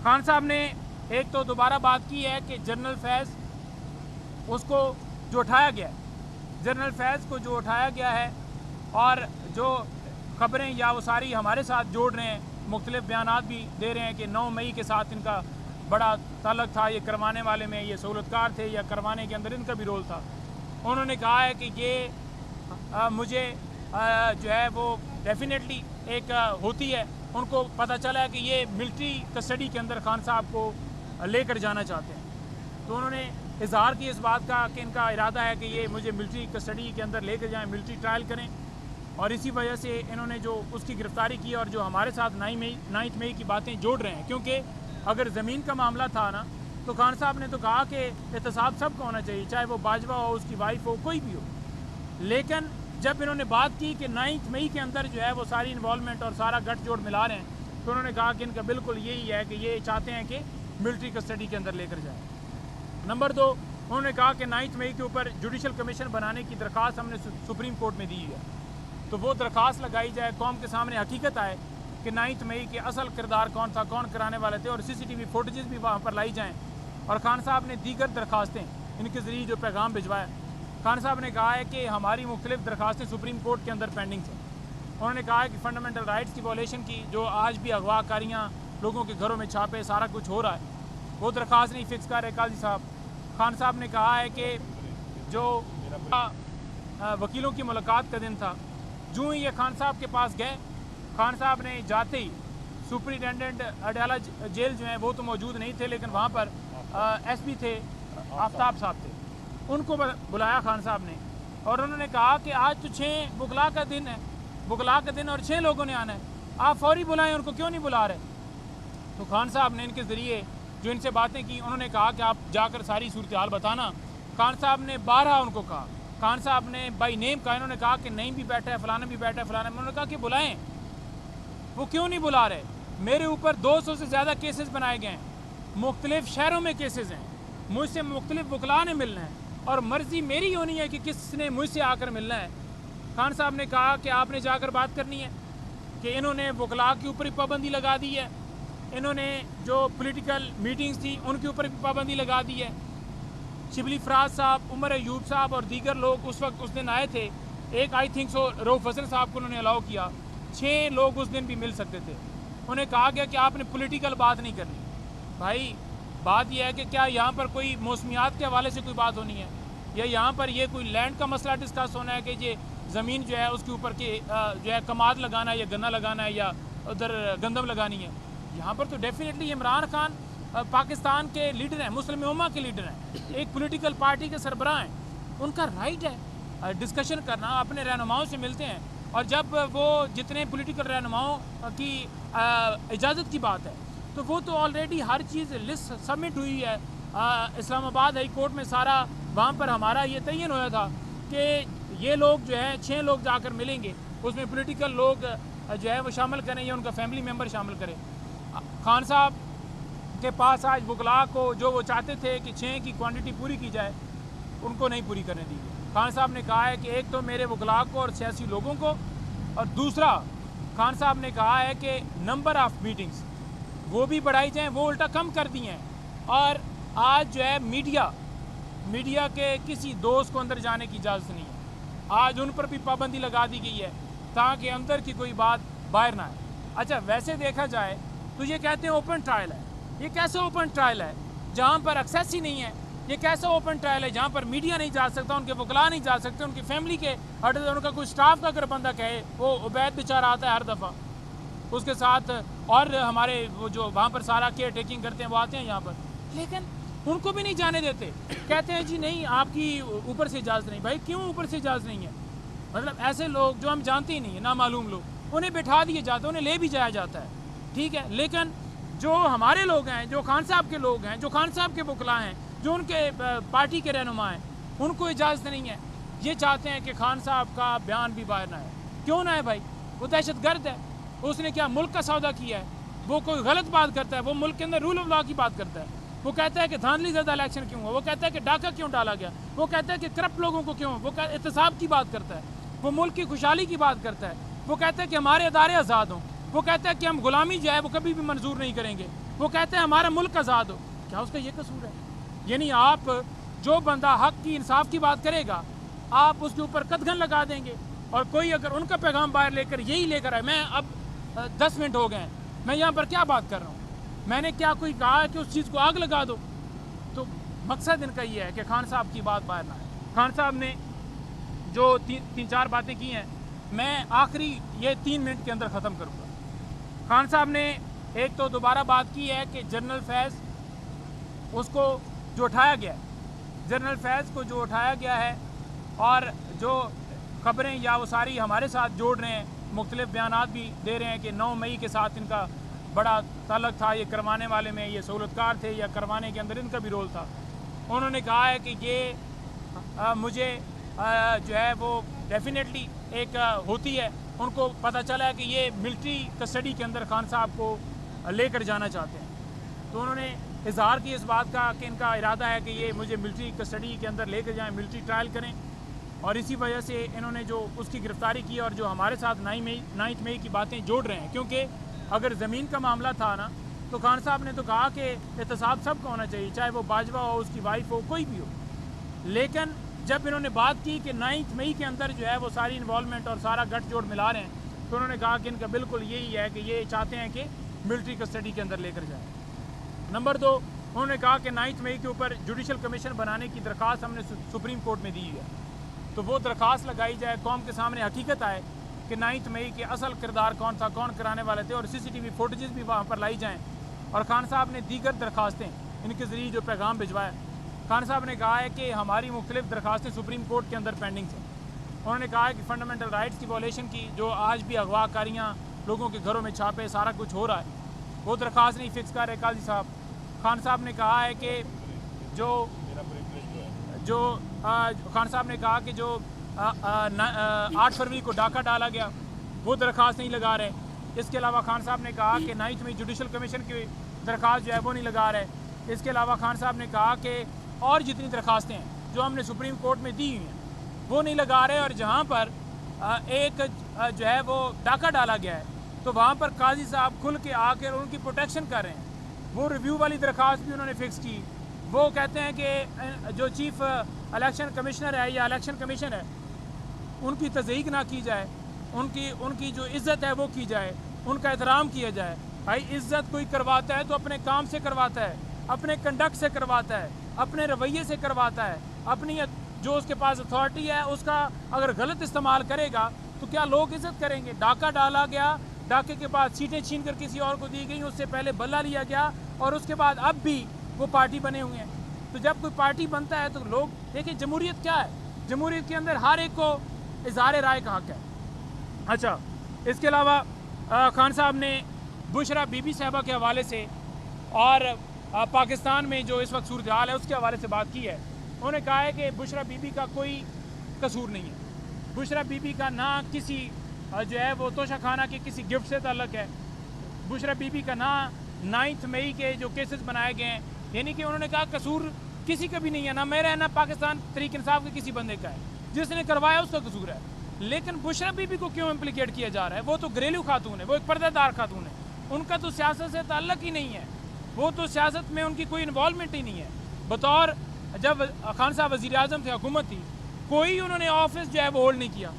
خان صاحب نے ایک تو دوبارہ بات کی ہے کہ جنرل فیض اس کو جو اٹھایا گیا ہے، جنرل فیض کو جو اٹھایا گیا ہے اور جو خبریں یا وہ ساری ہمارے ساتھ جوڑ رہے ہیں، مختلف بیانات بھی دے رہے ہیں کہ 9 مئی کے ساتھ ان کا بڑا تعلق تھا، یہ کروانے والے میں یہ سہولتکار تھے یا کروانے کے اندر ان کا بھی رول تھا۔ انہوں نے کہا ہے کہ یہ مجھے جو ہے وہ ڈیفینیٹلی ایک ہوتی ہے، ان کو پتہ چلا ہے کہ یہ ملٹری کسٹڈی کے اندر خان صاحب کو لے کر جانا چاہتے ہیں، تو انہوں نے اظہار کی اس بات کا کہ ان کا ارادہ ہے کہ یہ مجھے ملٹری کسٹڈی کے اندر لے کر جائیں، ملٹری ٹرائل کریں، اور اسی وجہ سے انہوں نے جو اس کی گرفتاری کی اور جو ہمارے ساتھ 9 مئی کی باتیں جوڑ رہے ہیں، کیونکہ اگر زمین کا معاملہ تھا نا تو خان صاحب نے تو کہا کہ احتساب سب کا ہونا چاہیے، چاہے وہ باجوہ ہو، اس کی وائف ہو، کوئی بھی ہو، لیکن جب انہوں نے بات کی کہ 9 مئی کے اندر جو ہے وہ ساری انوالومنٹ اور سارا گٹھ جوڑ ملا رہے ہیں، تو انہوں نے کہا کہ ان کا بالکل یہی ہے کہ یہ چاہتے ہیں کہ ملٹری کسٹڈی کے اندر لے کر جائیں۔ نمبر 2، انہوں نے کہا کہ 9 مئی کے اوپر جوڈیشل کمیشن بنانے کی درخواست ہم نے سپریم کورٹ میں دی ہے، تو وہ درخواست لگائی جائے، قوم کے سامنے حقیقت آئے کہ 9 مئی کے اصل کردار کون تھا، کون کرانے والے تھے، اور CCTV فوٹیجز بھی وہاں پر لائی جائیں۔ اور خان صاحب نے دیگر درخواستیں ان کے ذریعے جو پیغام بھجوایا، خان صاحب نے کہا ہے کہ ہماری مختلف درخواستیں سپریم کورٹ کے اندر پینڈنگ ہیں۔ انہوں نے کہا ہے کہ فنڈامنٹل رائٹس کی وائلیشن کی جو آج بھی اغوا کاریاں، لوگوں کے گھروں میں چھاپے، سارا کچھ ہو رہا ہے، وہ درخواست نہیں فکس کر رہے قاضی صاحب۔ خان صاحب نے کہا ہے کہ جو وکیلوں کی ملاقات کا دن تھا، جو ہی یہ خان صاحب کے پاس گئے، خان صاحب نے جاتے ہی سپرنٹینڈنٹ اڈیالہ جیل جو ہیں وہ تو موجود نہیں تھے، لیکن وہاں پر SP تھے، آفتاب صاحب تھے، ان کو بلایا خان صاحب نے، اور انہوں نے کہا کہ آج تو 6 وکلاء کا دن ہے، وکلاء کا دن اور 6 لوگوں نے آنا ہے، آپ فوری بلائیں، ان کو کیوں نہیں بلا رہے؟ تو خان صاحب نے ان کے ذریعے جو ان سے باتیں کی، انہوں نے کہا کہ آپ جا کر ساری صورتحال بتانا۔ خان صاحب نے 12 ان کو کہا، خان صاحب نے بائی نیم کہا، انہوں نے کہا کہ نعیم بھی بیٹھا ہے، فلانا بھی بیٹھا ہے، فلانا، انہوں نے کہا کہ بلائیں، وہ کیوں نہیں بلا رہے؟ میرے اوپر 200 سے زیادہ کیسز بنائے گئے ہیں، مختلف شہروں میں کیسز ہیں، مجھ سے مختلف وکلاء نے ملنا ہے، اور مرضی میری ہونی ہے کہ کس نے مجھ سے آ کر ملنا ہے۔ خان صاحب نے کہا کہ آپ نے جا کر بات کرنی ہے کہ انہوں نے وکلاء کے اوپر ہی پابندی لگا دی ہے، انہوں نے جو پولیٹیکل میٹنگز تھی ان کے اوپر بھی پابندی لگا دی ہے۔ شبلی فراز صاحب، عمر ایوب صاحب اور دیگر لوگ اس وقت اس دن آئے تھے، ایک آئی تھنک سو رؤف حسن صاحب کو انہوں نے الاؤ کیا، 6 لوگ اس دن بھی مل سکتے تھے۔ انہیں کہا گیا کہ آپ نے پولیٹیکل بات نہیں کرنی۔ بھائی بات یہ ہے کہ کیا یہاں پر کوئی موسمیات کے حوالے سے کوئی بات ہونی ہے، یا یہاں پر یہ کوئی لینڈ کا مسئلہ ڈسکس ہونا ہے کہ یہ زمین جو ہے اس کے اوپر کے جو ہے کماد لگانا ہے یا گنا لگانا ہے یا ادھر گندم لگانی ہے؟ یہاں پر تو ڈیفینیٹلی عمران خان پاکستان کے لیڈر ہیں، مسلم امہ کے لیڈر ہیں، ایک پولیٹیکل پارٹی کے سربراہ ہیں، ان کا رائٹ ہے ڈسکشن کرنا، اپنے رہنماؤں سے ملتے ہیں، اور جب وہ جتنے پولیٹیکل رہنماؤں کی اجازت کی بات ہے تو وہ تو آلریڈی ہر چیز لسٹ سبمٹ ہوئی ہے، اسلام آباد ہائی کورٹ میں سارا، وہاں پر ہمارا یہ تعین ہوا تھا کہ یہ لوگ جو ہے 6 لوگ جا کر ملیں گے، اس میں پولیٹیکل لوگ جو ہے وہ شامل کریں یا ان کا فیملی ممبر شامل کریں۔ خان صاحب کے پاس آج وکلاء کو جو وہ چاہتے تھے کہ 6 کی کوانٹٹی پوری کی جائے، ان کو نہیں پوری کرنے دی گئی۔ خان صاحب نے کہا ہے کہ ایک تو میرے وکلاء کو اور سیاسی لوگوں کو، اور دوسرا خان صاحب نے کہا ہے کہ نمبر آف میٹنگز وہ بھی بڑھائی جائیں، وہ الٹا کم کر دی ہیں، اور آج جو ہے میڈیا کے کسی دوست کو اندر جانے کی اجازت نہیں ہے، آج ان پر بھی پابندی لگا دی گئی ہے تاکہ اندر کی کوئی بات باہر نہ آئے۔ اچھا ویسے دیکھا جائے تو یہ کہتے ہیں اوپن ٹرائل ہے، یہ کیسے اوپن ٹرائل ہے جہاں پر ایکسیس ہی نہیں ہے؟ یہ کیسا اوپن ٹرائل ہے جہاں پر میڈیا نہیں جا سکتا، ان کے وکلاء نہیں جا سکتے، ان کی فیملی کے ان کا کوئی سٹاف کا اگر بندہ کہے، وہ عبید بیچارہ آتا ہے ہر دفعہ اس کے ساتھ، اور ہمارے وہ جو وہاں پر سارا کیئر ٹیکنگ کرتے ہیں وہ آتے ہیں یہاں پر، لیکن ان کو بھی نہیں جانے دیتے، کہتے ہیں جی نہیں آپ کی اوپر سے اجازت نہیں۔ بھائی کیوں اوپر سے اجازت نہیں ہے؟ مطلب ایسے لوگ جو ہم جانتے ہی نہیں ہیں، نامعلوم لوگ، انہیں بٹھا دیے جاتے ہیں، انہیں لے بھی جایا جاتا ہے، ٹھیک ہے، لیکن جو ہمارے لوگ ہیں، جو خان صاحب کے لوگ ہیں، جو خان صاحب کے وکلاء ہیں، جو ان کے پارٹی کے رہنما ہیں، ان کو اجازت نہیں ہے۔ یہ چاہتے ہیں کہ خان صاحب کا بیان بھی باہر نہ آئے۔ کیوں نہ ہے بھائی؟ وہ دہشت گرد ہے، اس نے کیا ملک کا سودا کیا ہے؟ وہ کوئی غلط بات کرتا ہے، وہ ملک کے اندر رول آف لا کی بات کرتا ہے، وہ کہتا ہے کہ دھاندلی زدہ الیکشن کیوں ہوا، وہ کہتا ہے کہ ڈاکہ کیوں ڈالا گیا، وہ کہتا ہے کہ کرپٹ لوگوں کو کیوں، وہ احتساب کی بات کرتا ہے، وہ ملک کی خوشحالی کی بات کرتا ہے، وہ کہتا ہے کہ ہمارے ادارے آزاد ہوں، وہ کہتا ہے کہ ہم غلامی جو ہے وہ کبھی بھی منظور نہیں کریں گے۔ وہ کہتے ہیں ہمارا ملک آزاد ہو. کیا اس کا یہ قصور ہے؟ یعنی آپ جو بندہ حق کی انصاف کی بات کرے گا آپ اس کے اوپر قدغن لگا دیں گے. اور کوئی اگر ان کا پیغام باہر لے کر یہی لے کر آئے, میں اب 10 منٹ ہو گئے ہیں, میں یہاں پر کیا بات کر رہا ہوں؟ میں نے کیا کوئی کہا ہے کہ اس چیز کو آگ لگا دو؟ تو مقصد ان کا یہ ہے کہ خان صاحب کی بات باہر نہ آئے. خان صاحب نے جو تین چار باتیں کی ہیں میں آخری یہ 3 منٹ کے اندر ختم کروں گا. خان صاحب نے ایک تو دوبارہ بات کی ہے کہ جنرل فیض اس کو جو اٹھایا گیا ہے, جنرل فیض کو جو اٹھایا گیا ہے اور جو خبریں یا وہ ساری ہمارے ساتھ جوڑ رہے ہیں, مختلف بیانات بھی دے رہے ہیں کہ 9 مئی کے ساتھ ان کا بڑا تعلق تھا, یہ کروانے والے میں یہ سہولتکار تھے یا کروانے کے اندر ان کا بھی رول تھا. انہوں نے کہا ہے کہ یہ مجھے جو ہے وہ ڈیفینیٹلی ایک ہوتی ہے, ان کو پتہ چلا ہے کہ یہ ملٹری کسٹڈی کے اندر خان صاحب کو لے کر جانا چاہتے ہیں. تو انہوں نے اظہار کی اس بات کا کہ ان کا ارادہ ہے کہ یہ مجھے ملٹری کسٹڈی کے اندر لے کر جائیں, ملٹری ٹرائل کریں, اور اسی وجہ سے انہوں نے جو اس کی گرفتاری کی اور جو ہمارے ساتھ 9 مئی کی باتیں جوڑ رہے ہیں. کیونکہ اگر زمین کا معاملہ تھا نا تو خان صاحب نے تو کہا کہ احتساب سب کا ہونا چاہیے, چاہے وہ باجوہ ہو, اس کی وائف ہو, کوئی بھی ہو. لیکن جب انہوں نے بات کی کہ 9 مئی کے اندر جو ہے وہ ساری انوالومنٹ اور سارا گٹھ جوڑ ملا رہے ہیں, تو انہوں نے کہا کہ ان کا بالکل یہی ہے کہ یہ چاہتے ہیں کہ ملٹری کسٹڈی کے اندر لے کر جائیں. نمبر 2, انہوں نے کہا کہ 9 مئی کے اوپر جوڈیشل کمیشن بنانے کی درخواست ہم نے سپریم کورٹ میں دی ہے, تو وہ درخواست لگائی جائے, قوم کے سامنے حقیقت آئے کہ 9 مئی کے اصل کردار کون تھا, کون کرانے والے تھے, اور CCTV فوٹیجز بھی وہاں پر لائی جائیں. اور خان صاحب نے دیگر درخواستیں ان کے ذریعے جو پیغام بھجوایا, خان صاحب نے کہا ہے کہ ہماری مختلف درخواستیں سپریم کورٹ کے اندر پینڈنگ ہیں. انہوں نے کہا ہے کہ فنڈامنٹل رائٹس کی وائلیشن کی جو آج بھی اغوا کاریاں, لوگوں کے گھروں میں چھاپے, سارا کچھ ہو رہا ہے, وہ درخواست نہیں فکس کر رہے قاضی صاحب. خان صاحب نے کہا ہے کہ خان صاحب نے کہا کہ جو 8 فروری کو ڈاکہ ڈالا گیا وہ درخواست نہیں لگا رہے. اس کے علاوہ خان صاحب نے کہا کہ 9 مئی جوڈیشل کمیشن کی درخواست جو ہے وہ نہیں لگا رہے. اس کے علاوہ خان صاحب نے کہا کہ اور جتنی درخواستیں ہیں جو ہم نے سپریم کورٹ میں دی ہوئی ہیں وہ نہیں لگا رہے, اور جہاں پر ایک جو ہے وہ ڈاکہ ڈالا گیا ہے تو وہاں پر قاضی صاحب کھل کے آ کر ان کی پروٹیکشن کر رہے ہیں. وہ ریویو والی درخواست بھی انہوں نے فکس کی. وہ کہتے ہیں کہ جو چیف الیکشن کمشنر ہے یا الیکشن کمیشن ہے ان کی تضحیق نہ کی جائے, ان کی جو عزت ہے وہ کی جائے, ان کا احترام کیا جائے. بھائی عزت کوئی کرواتا ہے تو اپنے کام سے کرواتا ہے, اپنے کنڈکٹ سے کرواتا ہے, اپنے رویے سے کرواتا ہے, اپنی جو اس کے پاس اتھارٹی ہے اس کا اگر غلط استعمال کرے گا تو کیا لوگ عزت کریں گے؟ ڈاکہ ڈالا گیا, ڈاکے کے بعد سیٹیں چھین کر کسی اور کو دی گئیں, اس سے پہلے بلہ لیا گیا, اور اس کے بعد اب بھی وہ پارٹی بنے ہوئے ہیں. تو جب کوئی پارٹی بنتا ہے تو لوگ دیکھیں جمہوریت کیا ہے, جمہوریت کے اندر ہر ایک کو اظہار رائے کا حق ہے. اچھا, اس کے علاوہ خان صاحب نے بشرا بی بی صاحبہ کے حوالے سے اور پاکستان میں جو اس وقت صورتحال ہے اس کے حوالے سے بات کی ہے. انہوں نے کہا ہے کہ بشرا بی بی کا کوئی قصور نہیں ہے. بشرا بی بی کا نہ کسی جو ہے وہ توشہ خانہ کے کسی گفٹ سے تعلق ہے. بشرا بی بی کا نہ 9 مئی کے جو کیسز بنائے گئے ہیں, یعنی کہ انہوں نے کہا قصور کسی کا بھی نہیں ہے, نہ میرا ہے نہ پاکستان تحریک انصاف کے کسی بندے کا ہے. جس نے کروایا اس کا قصور ہے. لیکن بشرا بی بی کو کیوں امپلیکیٹ کیا جا رہا ہے؟ وہ تو گھریلو خاتون ہے, وہ ایک پردہ دار خاتون ہے, ان کا تو سیاست سے تعلق ہی نہیں ہے, وہ تو سیاست میں ان کی کوئی انوالومنٹ ہی نہیں ہے. بطور جب خان صاحب وزیر اعظم تھے, حکومت تھی, کوئی انہوں نے آفس جو ہے وہ ہولڈ نہیں کیا.